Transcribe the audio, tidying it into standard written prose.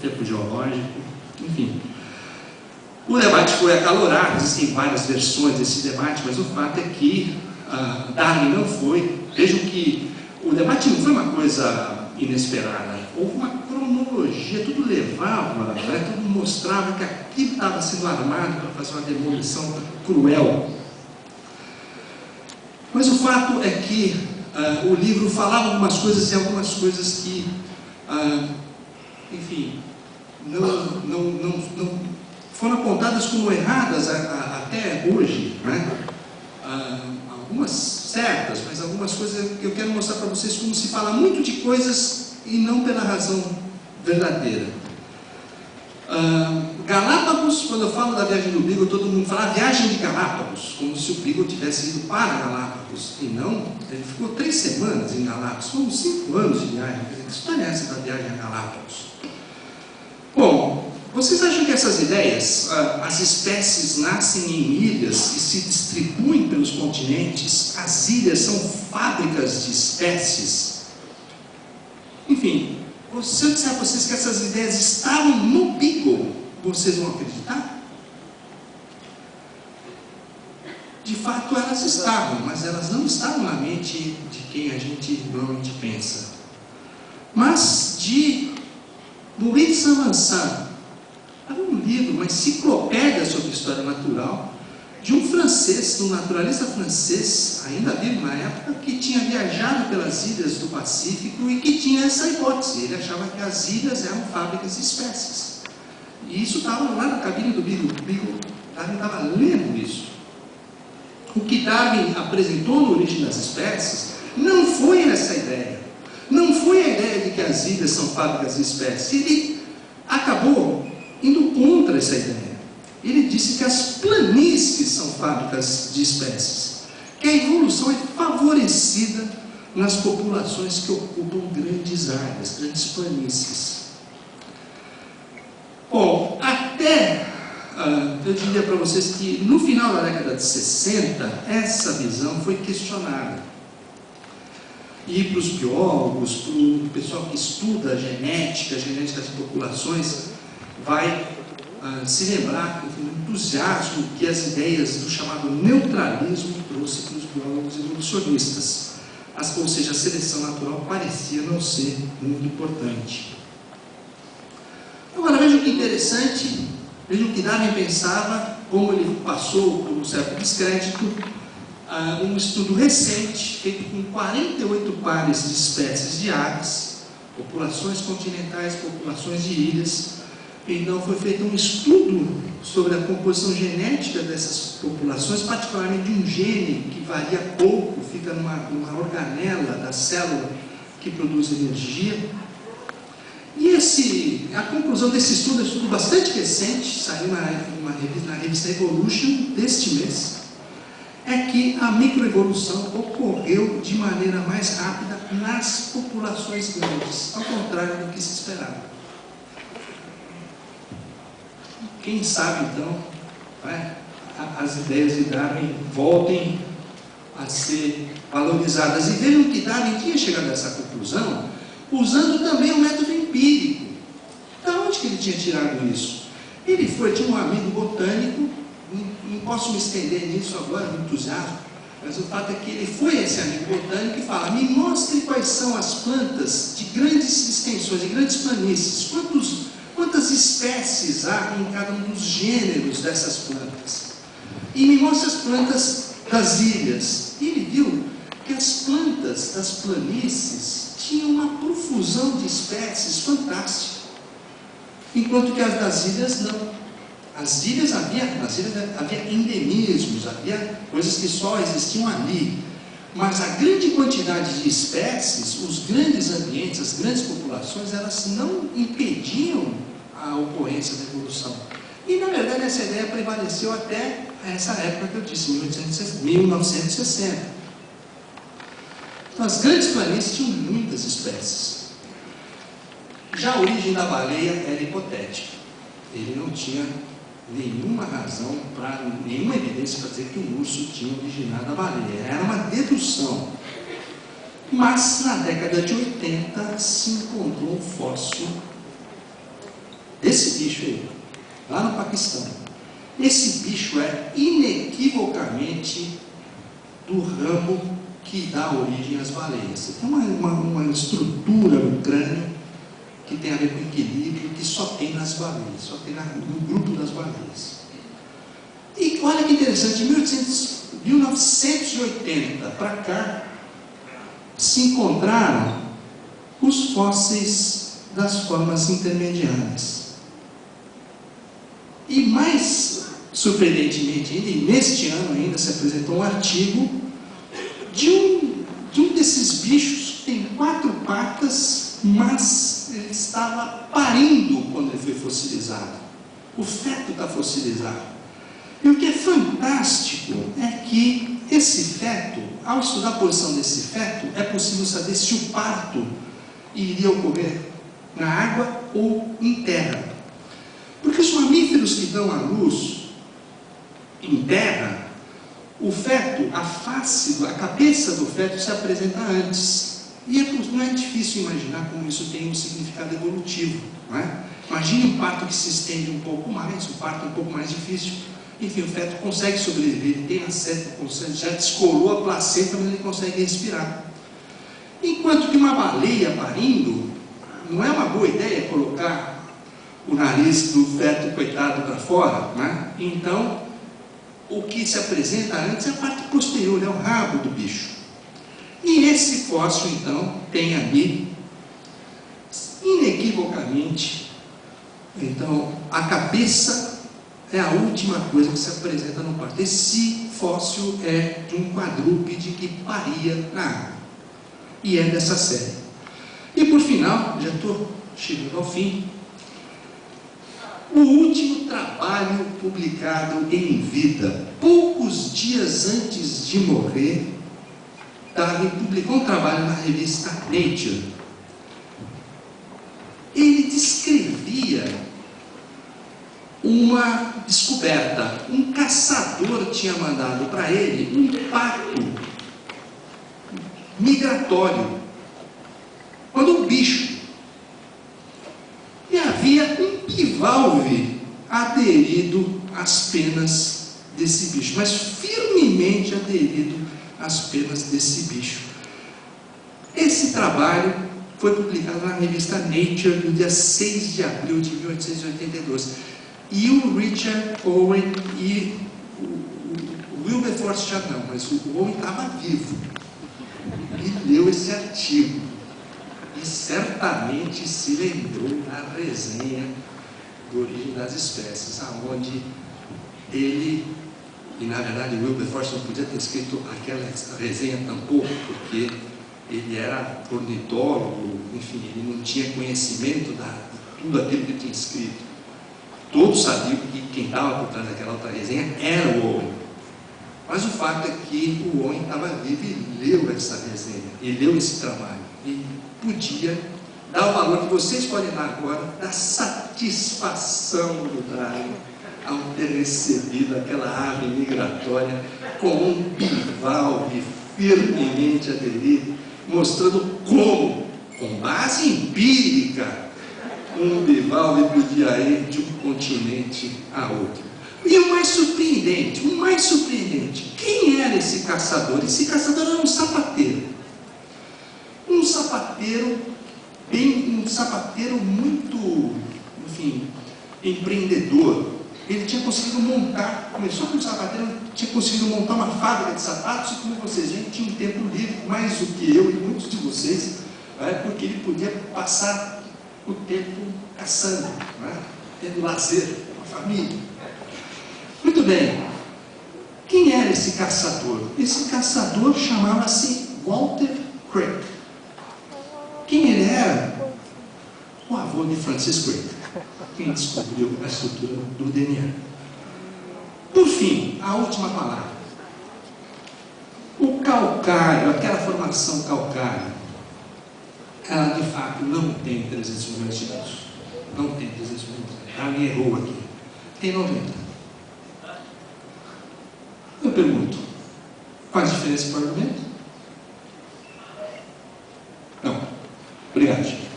tempo geológico, enfim. O debate foi acalorado, existem várias versões desse debate, mas o fato é que Darwin não foi. Vejam que o debate não foi uma coisa inesperada, houve uma cronologia, tudo levava, né, tudo mostrava que aquilo estava sendo armado para fazer uma demolição cruel. Mas o fato é que o livro falava algumas coisas e algumas coisas que, enfim, não foram apontadas como erradas até hoje, né? Algumas certas, mas algumas coisas que eu quero mostrar para vocês como se fala muito de coisas e não pela razão verdadeira. Galápagos, quando eu falo da viagem do Beagle, todo mundo fala viagem de Galápagos, como se o Beagle tivesse ido para Galápagos, e não, ele ficou 3 semanas em Galápagos, foram 5 anos de viagem. Que história é essa da viagem a Galápagos? Bom, vocês acham que essas ideias, as espécies nascem em ilhas e se distribuem pelos continentes, as ilhas são fábricas de espécies? Enfim, se eu disser a vocês que essas ideias estavam no Beagle, vocês vão acreditar? De fato elas estavam, mas elas não estavam na mente de quem a gente normalmente pensa. Mas de Louis Saint-Vincent, havia um livro, uma enciclopédia sobre história natural, de um francês, um naturalista francês, ainda vivo na época, que tinha viajado pelas ilhas do Pacífico e que tinha essa hipótese. Ele achava que as ilhas eram fábricas de espécies. E isso estava lá na cabine do Beagle. Darwin estava lendo isso. O que Darwin apresentou no Origem das Espécies não foi essa ideia. Não foi a ideia de que as ilhas são fábricas de espécies. Ele acabou indo contra essa ideia. Ele disse que as planícies são fábricas de espécies, que a evolução é favorecida nas populações que ocupam grandes áreas, grandes planícies. Bom, até eu diria para vocês que no final da década de 60, essa visão foi questionada. E para os biólogos, para o pessoal que estuda genética de populações, vai se lembrar do entusiasmo que as ideias do chamado neutralismo trouxe para os biólogos evolucionistas. Ou seja, a seleção natural parecia não ser muito importante. Agora vejam que interessante, vejam o que Darwin pensava, como ele passou por um certo descrédito. Um estudo recente, feito com 48 pares de espécies de aves, populações continentais, populações de ilhas. Então foi feito um estudo sobre a composição genética dessas populações, particularmente de um gene que varia pouco, fica numa organela da célula que produz energia. E a conclusão desse estudo é um estudo bastante recente, saiu na revista Evolution deste mês, é que a microevolução ocorreu de maneira mais rápida nas populações grandes, ao contrário do que se esperava. Quem sabe, então, as ideias de Darwin voltem a ser valorizadas. E vejam que Darwin tinha chegado a essa conclusão usando também o método empírico. Da onde que ele tinha tirado isso? Ele tinha um amigo botânico, não posso me estender nisso agora, no entusiasmo, mas o fato é que ele foi esse amigo botânico e fala: me mostre quais são as plantas de grandes extensões, de grandes planícies, quantas espécies há em cada um dos gêneros dessas plantas. E me mostre as plantas das ilhas. E ele viu que as plantas das planícies tinham uma profusão de espécies fantástica, enquanto que as das ilhas não. Nas ilhas havia endemismos, havia coisas que só existiam ali. Mas a grande quantidade de espécies, os grandes ambientes, as grandes populações, elas não impediam a ocorrência da evolução. E, na verdade, essa ideia prevaleceu até essa época que eu disse, 1960. Então, as grandes planícies tinham muitas espécies. Já a origem da baleia era hipotética. Ele não tinha nenhuma razão, nenhuma evidência para dizer que o urso tinha originado a baleia. Era uma dedução. Mas, na década de 80, se encontrou um fóssil Desse bicho aí, lá no Paquistão. Esse bicho é inequivocamente do ramo que dá origem às baleias. Você tem uma estrutura no crânio que tem a ver com equilíbrio, que só tem nas baleias, só tem no grupo das baleias. E olha que interessante, de 1980 para cá, se encontraram os fósseis das formas intermediárias. E mais surpreendentemente ainda, e neste ano ainda se apresentou um artigo de um desses bichos que tem 4 patas, mas ele estava parindo quando ele foi fossilizado. O feto está fossilizado. E o que é fantástico é que esse feto, ao estudar a posição desse feto, é possível saber se o parto iria ocorrer na água ou em terra. Porque os mamíferos que dão à luz em terra, o feto, a face, a cabeça do feto se apresenta antes. E não é difícil imaginar como isso tem um significado evolutivo, não é? Imagine um parto que se estende um pouco mais, um parto um pouco mais difícil. Enfim, o feto consegue sobreviver, ele tem acesso, já descolou a placenta, mas ele consegue respirar. Enquanto que uma baleia parindo, não é uma boa ideia colocar o nariz do feto, coitado, para fora, né? Então, o que se apresenta antes é a parte posterior, é o rabo do bicho. E esse fóssil, então, tem ali, inequivocamente, então, a cabeça é a última coisa que se apresenta no parto. Esse fóssil é de um quadrúpede que paria na água. E é dessa série. E por final, já estou chegando ao fim, o último trabalho publicado em vida, poucos dias antes de morrer, Darwin publicou um trabalho na revista Nature. Ele descrevia uma descoberta. Um caçador tinha mandado para ele um pato migratório, quando um bicho, e havia um bivalve aderido às penas desse bicho, mas firmemente aderido às penas desse bicho. Esse trabalho foi publicado na revista Nature no dia 6 de abril de 1882. E o Richard Owen e o Wilberforce já não, mas o Owen estava vivo e leu esse artigo e certamente se lembrou da resenha do Origem das Espécies, aonde ele, e na verdade o Wilberforce não podia ter escrito aquela resenha tampouco, porque ele era ornitólogo, enfim, ele não tinha conhecimento de tudo aquilo que ele tinha escrito. Todos sabiam que quem estava por trás daquela outra resenha era o Owen. Mas o fato é que o Owen estava vivo e leu essa resenha, e leu esse trabalho, e podia dar o valor que vocês podem dar agora, da satisfação do Darwin ao ter recebido aquela ave migratória com um bivalve firmemente aderido, mostrando como, com base empírica, um bivalve podia ir de um continente a outro. E o mais surpreendente, quem era esse caçador? Esse caçador era um sapateiro. Um sapateiro muito, enfim, empreendedor. Ele tinha conseguido montar, começou como sapateiro, tinha conseguido montar uma fábrica de sapatos, e como vocês veem, tinha um tempo livre, mais do que eu e muitos de vocês, porque ele podia passar o tempo caçando, tendo lazer com a família. Muito bem. Quem era esse caçador? Esse caçador chamava-se Walter Crick. Quem ele era? O avô de Francis Crick, quem descobriu a estrutura do DNA. Por fim, a última palavra. O calcário, aquela formação calcária, ela de fato não tem 300 milhões de anos. Não tem 300 milhões de anos. Ela me errou aqui. Tem 90. Eu pergunto, faz diferença para o argumento? Não. Obrigado.